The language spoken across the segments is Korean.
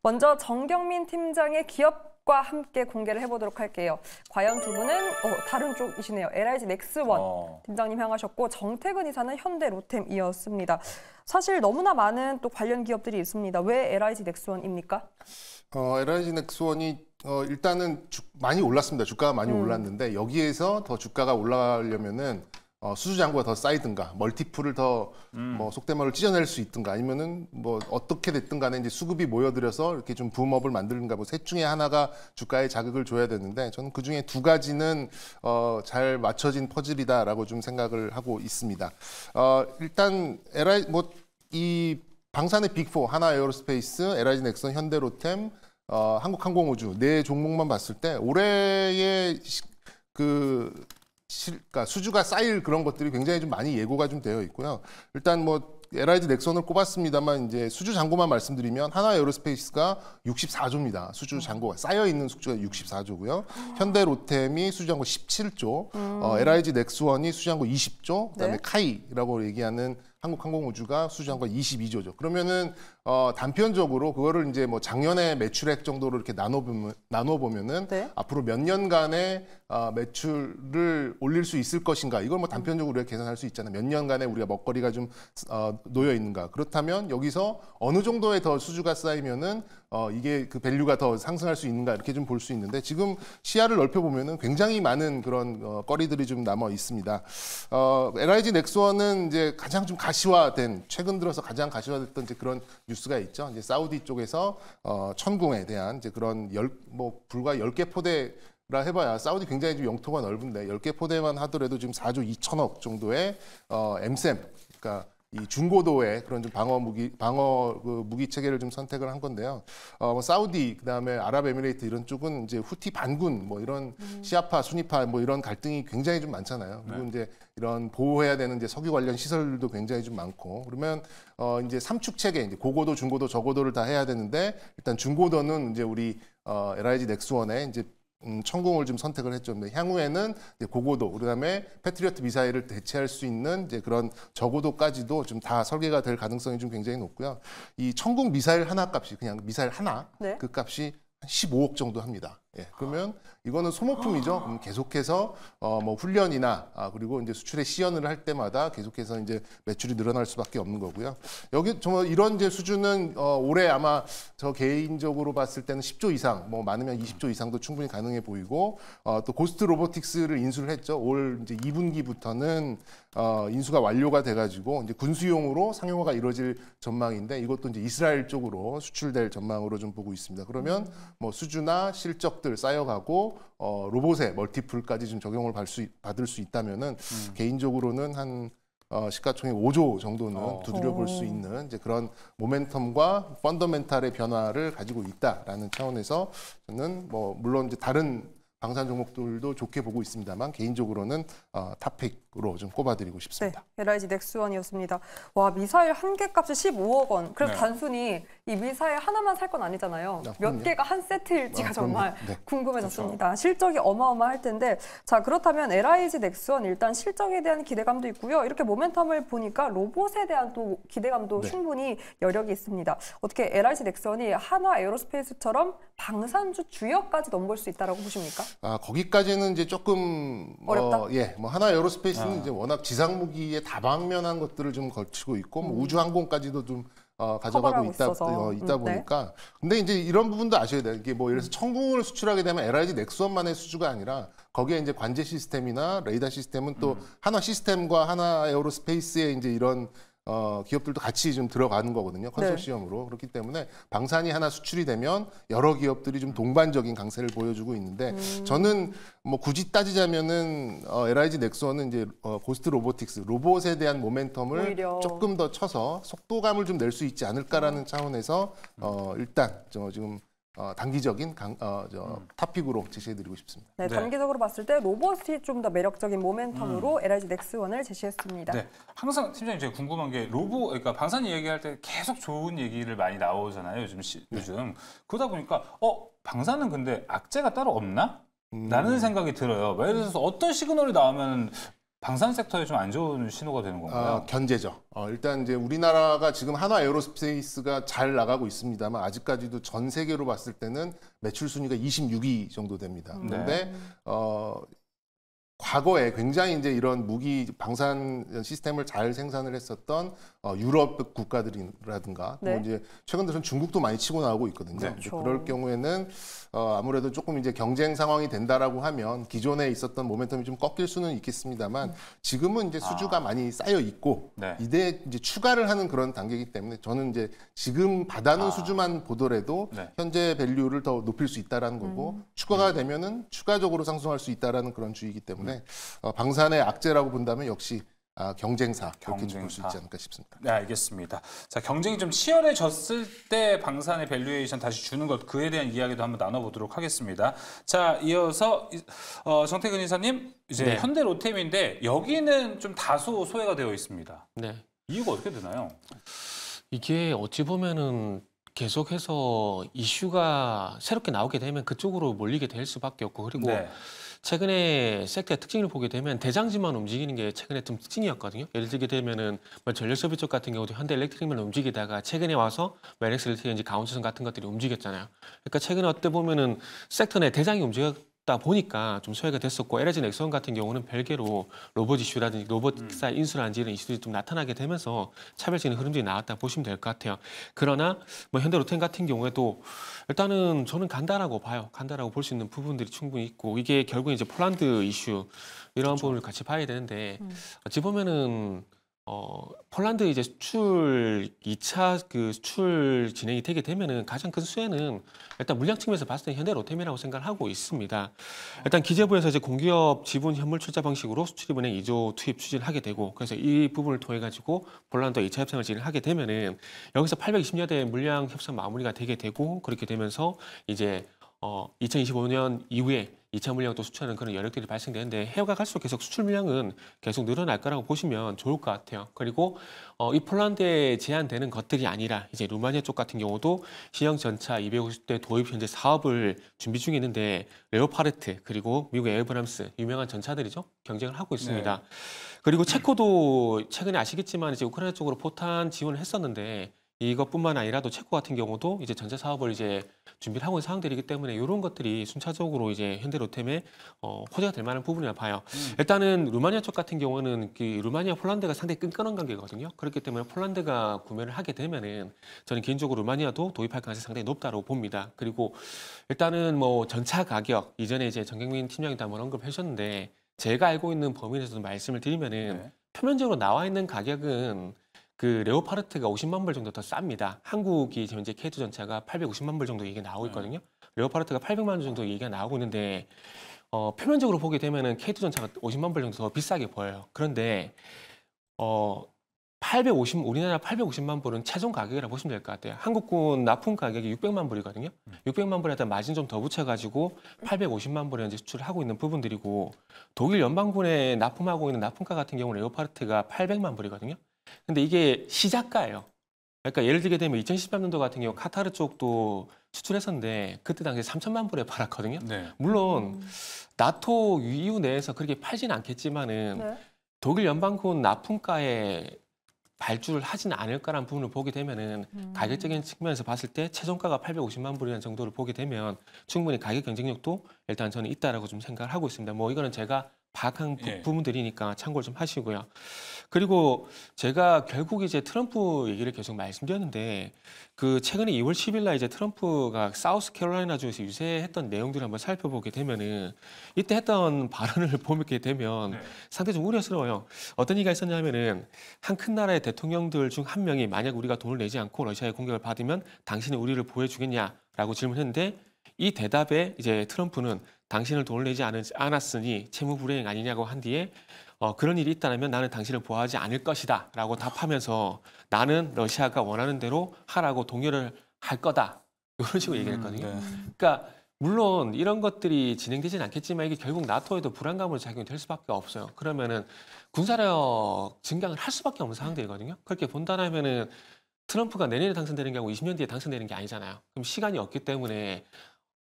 먼저 정경민 팀장의 기업과 함께 공개를 해보도록 할게요. 과연 두 분은 다른 쪽이시네요. LIG 넥스원 팀장님 향하셨고 정태근 이사는 현대 로템이었습니다. 사실 너무나 많은 또 관련 기업들이 있습니다. 왜 LIG 넥스원입니까? LIG 넥스원이 일단은 많이 올랐습니다. 주가가 많이 올랐는데 여기에서 더 주가가 올라가려면은 수주 잔고가 더 쌓이든가 멀티플을 더 뭐 속된 말로 찢어낼 수 있든가 아니면은 뭐 어떻게 됐든 간에 이제 수급이 모여들어서 이렇게 좀 붐업을 만들든가 뭐 셋 중에 하나가 주가에 자극을 줘야 되는데 저는 그 중에 두 가지는 잘 맞춰진 퍼즐이다라고 좀 생각을 하고 있습니다. 일단 이 방산의 빅4 하나 에어로스페이스, LIG 넥스원, 현대로템, 한국항공우주 네 종목만 봤을 때 올해의 그러니까 수주가 쌓일 그런 것들이 굉장히 좀 많이 예고가 좀 되어 있고요. 일단 뭐 LIG 넥슨을 꼽았습니다만 이제 수주 잔고만 말씀드리면 하나 에어로스페이스가 64조입니다. 수주 잔고가 쌓여 있는 수주가 64조고요. 현대 로템이 수주 잔고 17조, LIG 넥스원이 수주 잔고 20조, 그다음에 네. 카이라고 얘기하는 한국항공우주가 수주 잔고가 22조죠. 그러면은 단편적으로 그거를 이제 뭐 작년에 매출액 정도로 이렇게 나눠 보면은 네. 앞으로 몇 년간의 매출을 올릴 수 있을 것인가 이걸 뭐 단편적으로 우리가 계산할 수 있잖아요. 몇 년간의 우리가 먹거리가 좀 놓여 있는가. 그렇다면 여기서 어느 정도의 더 수주가 쌓이면은 이게 그 밸류가 더 상승할 수 있는가 이렇게 좀 볼 수 있는데 지금 시야를 넓혀 보면은 굉장히 많은 그런 거리들이 좀 남아 있습니다. LIG 넥스원은 이제 가장 좀 가시화된 최근 들어서 가장 가시화됐던 이제 그런 뉴스가 있죠. 이제 사우디 쪽에서 천궁에 대한 이제 그런 불과 10개 포대라 해봐야 사우디 굉장히 좀 영토가 넓은데 10개 포대만 하더라도 지금 4조 2천억 정도의 MSAM, 그러니까 이 중고도의 그런 좀 방어 무기 체계를 좀 선택을 한 건데요. 사우디 그다음에 아랍에미레이트 이런 쪽은 이제 후티 반군 뭐 이런 시아파, 수니파 뭐 이런 갈등이 굉장히 좀 많잖아요. 그리고 이제 이런 보호해야 되는 이제 석유 관련 시설들도 굉장히 좀 많고 그러면 이제 삼축 체계 이제 고고도, 중고도, 저고도를 다 해야 되는데 일단 중고도는 이제 우리 LIG 넥스원에 이제 천궁을 좀 선택을 했죠. 근데 향후에는 이제 고고도, 그다음에 패트리어트 미사일을 대체할 수 있는 이제 그런 저고도까지도 좀 다 설계가 될 가능성이 좀 굉장히 높고요. 이 천궁 미사일 하나 값이 그냥 미사일 하나 네. 그 값이 한 15억 정도 합니다. 예, 그러면 이거는 소모품이죠. 계속해서 뭐 훈련이나 그리고 이제 수출의 시연을 할 때마다 계속해서 이제 매출이 늘어날 수밖에 없는 거고요. 여기 정말 이런 이제 수준은 올해 아마 저 개인적으로 봤을 때는 10조 이상, 뭐 많으면 20조 이상도 충분히 가능해 보이고 또 고스트 로보틱스를 인수를 했죠. 올 이제 2분기부터는 인수가 완료가 돼가지고 이제 군수용으로 상용화가 이루어질 전망인데 이것도 이제 이스라엘 쪽으로 수출될 전망으로 좀 보고 있습니다. 그러면 뭐 수주나 실적들 쌓여가고 로봇의 멀티플까지 좀 적용을 받을 수 있다면은 개인적으로는 한 시가총액 5조 정도는 두드려 볼 수 있는 이제 그런 모멘텀과 펀더멘탈의 변화를 가지고 있다라는 차원에서 저는 뭐 물론 이제 다른 방산 종목들도 좋게 보고 있습니다만 개인적으로는 탑픽으로 좀 꼽아드리고 싶습니다. 네, LIG 넥스원이었습니다. 와, 미사일 한 개 값이 15억 원. 그래서 네. 단순히 이 미사일 하나만 살 건 아니잖아요. 몇 개가 한 세트일지가 정말 네. 궁금해졌습니다. 그렇죠. 실적이 어마어마할 텐데 자, 그렇다면 LIG 넥스원 일단 실적에 대한 기대감도 있고요. 이렇게 모멘텀을 보니까 로봇에 대한 또 기대감도 네. 충분히 여력이 있습니다. 어떻게 LIG 넥스원이 한화 에어로스페이스처럼 방산주 주역까지 넘볼 수 있다라고 보십니까? 거기까지는 이제 조금 어렵다? 뭐 하나 에어로스페이스는 이제 워낙 지상 무기의 다방면한 것들을 좀 걸치고 있고 뭐 우주 항공까지도 좀 가져가고 있다 보니까 근데 이제 이런 부분도 아셔야 돼요. 이게 뭐 예를 들어서 천궁을 수출하게 되면 LIG 넥스원만의 수주가 아니라 거기에 이제 관제 시스템이나 레이더 시스템은 또 하나 시스템과 하나 에어로스페이스의 이제 이런 기업들도 같이 좀 들어가는 거거든요. 컨소시엄으로. 네. 그렇기 때문에 방산이 하나 수출이 되면 여러 기업들이 좀 동반적인 강세를 보여주고 있는데 저는 뭐 굳이 따지자면은 LIG 넥스원은 이제 고스트 로보틱스, 로봇에 대한 모멘텀을 오히려. 조금 더 쳐서 속도감을 좀 낼 수 있지 않을까라는 차원에서 일단 지금 단기적인 탑픽으로 제시해드리고 싶습니다. 네, 단기적으로 봤을 때 로봇이 좀 더 매력적인 모멘텀으로 LIG 넥스원을 제시했습니다. 네, 항상 팀장님 제가 궁금한 게 그러니까 방산 얘기할 때 계속 좋은 얘기를 많이 나오잖아요. 요즘 그러다 보니까 방산은 근데 악재가 따로 없나? 라는 생각이 들어요. 예를 들어서 어떤 시그널이 나오면 방산 섹터에 좀 안 좋은 신호가 되는 건가요? 견제죠. 일단 이제 우리나라가 지금 한화 에어로스페이스가 잘 나가고 있습니다만 아직까지도 전 세계로 봤을 때는 매출 순위가 26위 정도 됩니다. 그런데 과거에 굉장히 이제 이런 무기 방산 시스템을 잘 생산을 했었던 유럽 국가들이라든가 또 네. 이제 최근 들어서 중국도 많이 치고 나오고 있거든요. 네. 근데 그럴 경우에는 아무래도 조금 이제 경쟁 상황이 된다라고 하면 기존에 있었던 모멘텀이 좀 꺾일 수는 있겠습니다만 지금은 이제 수주가 많이 쌓여 있고 네. 이제 추가를 하는 그런 단계이기 때문에 저는 이제 지금 받아놓은 수주만 보더라도 네. 현재 밸류를 더 높일 수 있다라는 거고 추가가 되면은 추가적으로 상승할 수 있다라는 그런 주의이기 때문에 방산의 악재라고 본다면 역시 경쟁사 그렇게 좀 볼 수 있지 않을까 싶습니다. 네, 알겠습니다. 자, 경쟁이 좀 치열해졌을 때 방산의 밸류에이션 다시 주는 것, 그에 대한 이야기도 한번 나눠보도록 하겠습니다. 자, 이어서 정태근 이사님, 이제 네. 현대 로템인데 여기는 좀 다소 소외가 되어 있습니다. 네. 이유가 어떻게 되나요? 이게 어찌 보면은 계속해서 이슈가 새롭게 나오게 되면 그쪽으로 몰리게 될 수밖에 없고 그리고 네. 최근에 섹터의 특징을 보게 되면 대장지만 움직이는 게 최근에 좀 특징이었거든요. 예를 들게 되면은 뭐 전력 소비 쪽 같은 경우도 현대 일렉트릭만 움직이다가 최근에 와서 LX 일렉트릭 가온수선 같은 것들이 움직였잖아요. 그러니까 최근에 어때 보면은 섹터 내 대장이 움직였다 보니까 좀 소외가 됐었고 LG 넥슨 같은 경우는 별개로 로봇 이슈라든지 로봇사 인수라든지 이런 이슈들이 좀 나타나게 되면서 차별적인 흐름들이 나왔다 보시면 될 것 같아요. 그러나 뭐 현대 로템 같은 경우에도 일단은 저는 간다라고 봐요. 간다라고 볼 수 있는 부분들이 충분히 있고 이게 결국 이제 폴란드 이슈 이런 부분을 같이 봐야 되는데 어찌 보면은 폴란드 이제 수출 2차 그 수출 진행이 되게 되면은 가장 큰 수혜는 일단 물량 측면에서 봤을 때 현대 로템이라고 생각을 하고 있습니다. 일단 기재부에서 이제 공기업 지분 현물 출자 방식으로 수출입은행 2조 투입 추진을 하게 되고 그래서 이 부분을 통해 가지고 폴란드 2차 협상을 진행하게 되면은 여기서 820여 대 물량 협상 마무리가 되게 되고 그렇게 되면서 이제 2025년 이후에 2차 물량을 또 수출하는 그런 여력들이 발생되는데 해가 갈수록 계속 수출 물량은 계속 늘어날 거라고 보시면 좋을 것 같아요. 그리고 이 폴란드에 제한되는 것들이 아니라 이제 루마니아 쪽 같은 경우도 신형 전차 250대 도입 현재 사업을 준비 중에 있는데 레오파르트 그리고 미국 에어브람스 유명한 전차들이죠. 경쟁을 하고 있습니다. 네. 그리고 체코도 최근에 아시겠지만 이제 우크라이나 쪽으로 포탄 지원을 했었는데 이것뿐만 아니라도 체코 같은 경우도 이제 전자 사업을 이제 준비를 하고 있는 상황들이기 때문에 이런 것들이 순차적으로 이제 현대 로템의 호재가 될 만한 부분이라 봐요. 일단은 루마니아 쪽 같은 경우는 그 루마니아 폴란드가 상당히 끈끈한 관계거든요. 그렇기 때문에 폴란드가 구매를 하게 되면은 저는 개인적으로 루마니아도 도입할 가능성이 상당히 높다고 봅니다. 그리고 일단은 뭐 전차 가격 이전에 이제 정경민 팀장님도 한번 언급해 주셨는데 제가 알고 있는 범위 내에서도 말씀을 드리면은 네. 표면적으로 나와 있는 가격은 그 레오파르트가 50만 불 정도 더 쌉니다. 한국이 현재 K2 전차가 850만 불 정도 얘기가 나오고 있거든요. 레오파르트가 800만 원 정도 얘기가 나오고 있는데 표면적으로 보게 되면은 K2 전차가 50만 불 정도 더 비싸게 보여요. 그런데 우리나라 850만 불은 최종 가격이라고 보시면 될 것 같아요. 한국군 납품 가격이 600만 불이거든요. 600만 불에다 마진 좀 더 붙여가지고 850만 불에 현재 수출을 하고 있는 부분들이고 독일 연방군에 납품하고 있는 납품가 같은 경우는 레오파르트가 800만 불이거든요. 근데 이게 시작가예요. 그러니까 예를 들게 되면 2013년도 같은 경우 카타르 쪽도 수출했었는데 그때 당시에 3천만 불에 팔았거든요. 네. 물론 나토 EU 내에서 그렇게 팔지는 않겠지만은 네. 독일 연방군 납품가에 발주를 하지는 않을 거라는 부분을 보게 되면은 가격적인 측면에서 봤을 때 최종가가 850만 불이라는 정도를 보게 되면 충분히 가격 경쟁력도 일단 저는 있다라고 좀 생각을 하고 있습니다. 뭐 이거는 제가 파악한 예. 부분들이니까 참고를 좀 하시고요. 그리고 제가 결국 이제 트럼프 얘기를 계속 말씀드렸는데 그 최근에 2월 10일 날 이제 트럼프가 사우스캐롤라이나 주에서 유세했던 내용들을 한번 살펴보게 되면은 이때 했던 발언을 보게 되면 네. 상당히 좀 우려스러워요. 어떤 얘기가 있었냐면은 한 큰 나라의 대통령들 중 한 명이 만약 우리가 돈을 내지 않고 러시아의 공격을 받으면 당신이 우리를 보호해주겠냐라고 질문했는데 이 대답에 이제 트럼프는 당신을 돈을 내지 않았으니 채무 불이행 아니냐고 한 뒤에 그런 일이 있다면 나는 당신을 보호하지 않을 것이다 라고 답하면서 나는 러시아가 원하는 대로 하라고 동요를 할 거다 이런 식으로 얘기를 했거든요. 네. 그러니까 물론 이런 것들이 진행되지는 않겠지만 이게 결국 나토에도 불안감으로 작용이 될 수밖에 없어요. 그러면은 군사력 증강을 할 수밖에 없는 상황들이거든요. 그렇게 본다면은 트럼프가 내년에 당선되는 게 아니고 20년 뒤에 당선되는 게 아니잖아요. 그럼 시간이 없기 때문에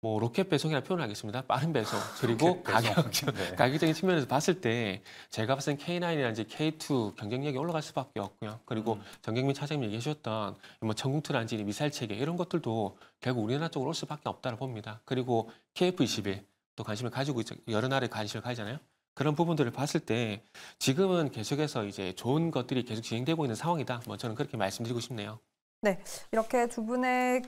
뭐 로켓 배송이라 표현하겠습니다. 빠른 배송 그리고 로켓 배송. 네. 가격적인 측면에서 봤을 때 제가 봤을 땐 K9이라든지 K2 경쟁력이 올라갈 수밖에 없고요. 그리고 정경민 차장님 얘기하셨던 뭐 전궁투라든지 미사일 체계 이런 것들도 결국 우리나라 쪽으로 올 수밖에 없다고 봅니다. 그리고 KF-21 또 관심을 가지고 있죠. 여러 나라에 관심을 가지잖아요. 그런 부분들을 봤을 때 지금은 계속해서 이제 좋은 것들이 계속 진행되고 있는 상황이다. 뭐 저는 그렇게 말씀드리고 싶네요. 네, 이렇게 두 분의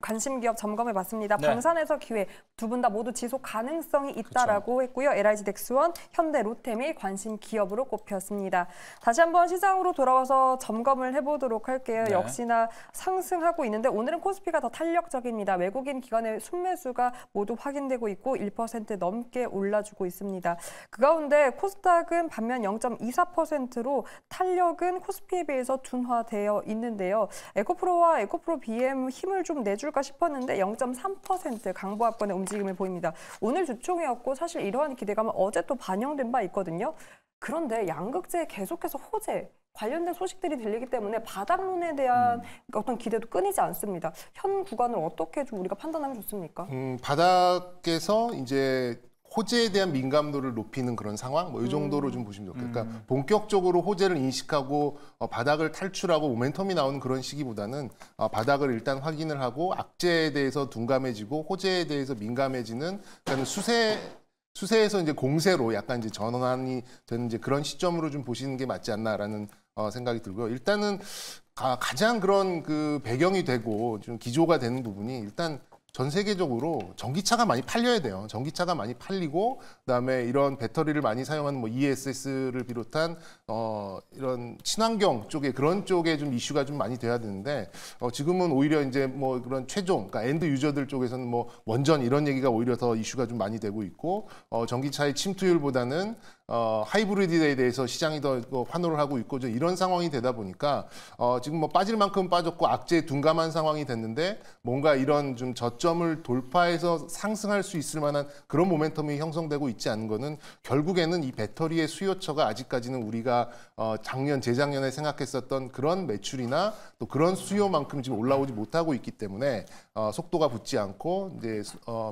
관심 기업 점검해봤습니다. 네. 방산에서 기회 두 분 다 모두 지속 가능성이 있다라고 했고요. LIG 넥스원, 현대 로템이 관심 기업으로 꼽혔습니다. 다시 한번 시장으로 돌아와서 점검을 해보도록 할게요. 네. 역시나 상승하고 있는데 오늘은 코스피가 더 탄력적입니다. 외국인 기관의 순매수가 모두 확인되고 있고 1% 넘게 올라주고 있습니다. 그 가운데 코스닥은 반면 0.24%로 탄력은 코스피에 비해서 둔화되어 있는데요. 에코프로와 에코프로 BM 힘을 좀 내줄까 싶었는데 0.3% 강보합권의 움직임을 보입니다. 오늘 주총이었고 사실 이러한 기대감은 어제 또 반영된 바 있거든요. 그런데 양극재에 계속해서 호재 관련된 소식들이 들리기 때문에 바닥론에 대한 어떤 기대도 끊이지 않습니다. 현 구간을 어떻게 좀 우리가 판단하면 좋습니까? 바닥에서 이제 호재에 대한 민감도를 높이는 그런 상황, 뭐 이 정도로 좀 보시면 좋겠어요. 그러니까 본격적으로 호재를 인식하고 바닥을 탈출하고 모멘텀이 나오는 그런 시기보다는 바닥을 일단 확인을 하고 악재에 대해서 둔감해지고 호재에 대해서 민감해지는 그러니까 수세에서 이제 공세로 약간 이제 전환이 되는 이제 그런 시점으로 좀 보시는 게 맞지 않나라는 생각이 들고요. 일단은 가장 그런 그 배경이 되고 좀 기조가 되는 부분이 일단 전 세계적으로 전기차가 많이 팔려야 돼요. 전기차가 많이 팔리고 그다음에 이런 배터리를 많이 사용하는 뭐 ESS를 비롯한 이런 친환경 쪽에 그런 쪽에 좀 이슈가 좀 많이 돼야 되는데 지금은 오히려 이제 뭐 그런 최종 그러니까 엔드 유저들 쪽에서는 뭐 원전 이런 얘기가 오히려 더 이슈가 좀 많이 되고 있고 전기차의 침투율보다는 하이브리드에 대해서 시장이 더 환호를 하고 있고 이런 상황이 되다 보니까 지금 뭐 빠질 만큼 빠졌고 악재에 둔감한 상황이 됐는데 뭔가 이런 좀 저점을 돌파해서 상승할 수 있을 만한 그런 모멘텀이 형성되고 있지 않은 거는 결국에는 이 배터리의 수요처가 아직까지는 우리가 작년, 재작년에 생각했었던 그런 매출이나 또 그런 수요만큼 지금 올라오지 못하고 있기 때문에 속도가 붙지 않고 이제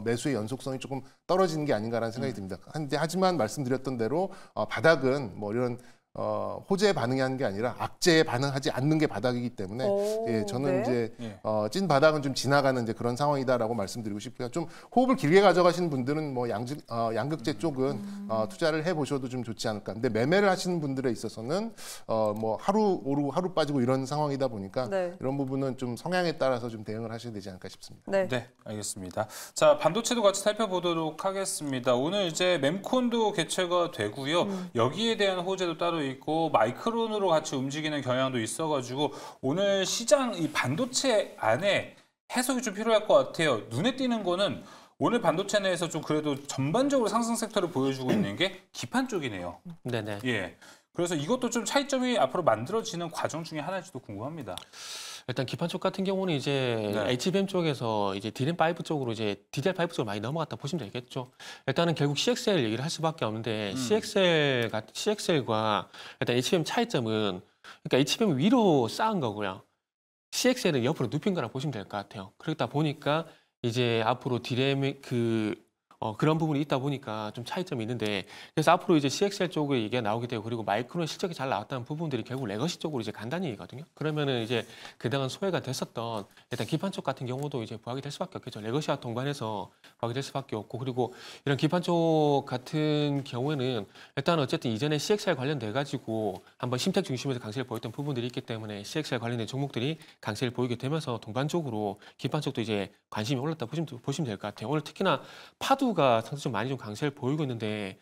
매수의 연속성이 조금 떨어지는 게 아닌가라는 생각이 듭니다. 하지만 말씀드렸던 대로 바닥은 뭐 이런 호재에 반응하는 게 아니라 악재에 반응하지 않는 게 바닥이기 때문에 예, 저는 네. 이제 찐 바닥은 좀 지나가는 이제 그런 상황이다라고 말씀드리고 싶고요. 좀 호흡을 길게 가져가시는 분들은 뭐 양극재 쪽은 투자를 해보셔도 좀 좋지 않을까. 근데 매매를 하시는 분들에 있어서는 뭐 하루 오르고 하루 빠지고 이런 상황이다 보니까 네. 이런 부분은 좀 성향에 따라서 좀 대응을 하셔야 되지 않을까 싶습니다. 네. 네, 알겠습니다. 자, 반도체도 같이 살펴보도록 하겠습니다. 오늘 이제 mem콘도 개최가 되고요. 여기에 대한 호재도 따로 있고 마이크론으로 같이 움직이는 경향도 있어가지고 오늘 시장 이 반도체 안에 해석이 좀 필요할 것 같아요. 눈에 띄는 거는 오늘 반도체 내에서 좀 그래도 전반적으로 상승 섹터를 보여주고 있는 게 기판 쪽이네요. 네네. 예. 그래서 이것도 좀 차이점이 앞으로 만들어지는 과정 중에 하나일지도 궁금합니다. 일단 기판 쪽 같은 경우는 이제 네. HBM 쪽에서 이제 DRAM5 쪽으로 이제 DDR5 쪽으로 많이 넘어갔다 보시면 되겠죠. 일단은 결국 CXL 얘기를 할 수밖에 없는데 CXL과 일단 HBM 차이점은 그러니까 HBM 위로 쌓은 거고요. CXL은 옆으로 눕힌 거라 보시면 될 것 같아요. 그러다 보니까 이제 앞으로 DRAM 그런 부분이 있다 보니까 좀 차이점이 있는데 그래서 앞으로 이제 CXL 쪽에 얘기가 나오게 되고 그리고 마이크론 실적이 잘 나왔다는 부분들이 결국 레거시 쪽으로 이제 간다는 얘기거든요. 그러면은 이제 그동안 소외가 됐었던 일단 기판 쪽 같은 경우도 이제 부각이 될 수밖에 없겠죠. 레거시와 동반해서 부각이 될 수밖에 없고 그리고 이런 기판 쪽 같은 경우에는 일단 어쨌든 이전에 CXL 관련돼 가지고 한번 심택 중심에서 강세를 보였던 부분들이 있기 때문에 CXL 관련된 종목들이 강세를 보이게 되면서 동반적으로 기판 쪽도 이제 관심이 올랐다 보시면 될 것 같아요. 오늘 특히나 파두가 상당히 좀 많이 좀 강세를 보이고 있는데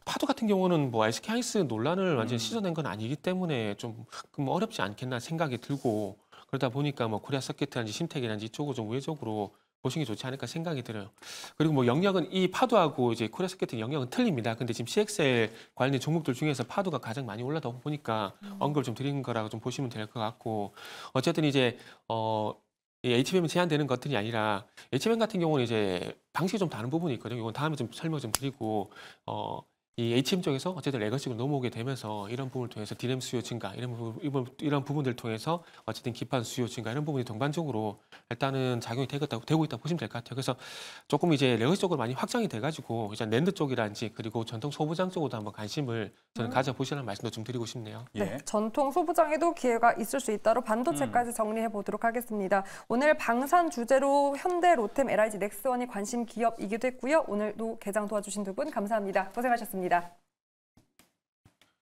파도 같은 경우는 뭐 SK 하이닉스 논란을 완전히 씻어낸 건 아니기 때문에 좀 어렵지 않겠나 생각이 들고 그러다 보니까 뭐 코리아 서킷이라든지 심텍이라든지 이쪽으로 좀 우회적으로 보시는 게 좋지 않을까 생각이 들어요. 그리고 뭐 영역은 이 파도하고 이제 코리아 서킷의 영역은 틀립니다. 근데 지금 CXL 관련 종목들 중에서 파도가 가장 많이 올라다 보니까 언급을 좀 드리는 거라고 좀 보시면 될 것 같고 어쨌든 이제 이 HBM이 제한되는 것들이 아니라 HBM 같은 경우는 이제 방식이 좀 다른 부분이 있거든요. 이건 다음에 좀 설명 좀 드리고 이 HM 쪽에서 어쨌든 레거시로 넘어오게 되면서 이런 부분을 통해서 디램 수요 증가 이런 부분들을 통해서 어쨌든 기판 수요 증가 이런 부분이 동반적으로 일단은 작용이 되고 있다 보시면 될 것 같아요. 그래서 조금 이제 레거시 쪽으로 많이 확장이 돼가지고 이제 낸드 쪽이라든지 그리고 전통 소부장 쪽으로도 한번 관심을 저는 가져보시라는 말씀도 좀 드리고 싶네요. 네, 전통 소부장에도 기회가 있을 수 있다로 반도체까지 정리해 보도록 하겠습니다. 오늘 방산 주제로 현대, 로템, LIG, 넥스원이 관심 기업이기도 했고요. 오늘도 개장 도와주신 두 분 감사합니다. 고생하셨습니다.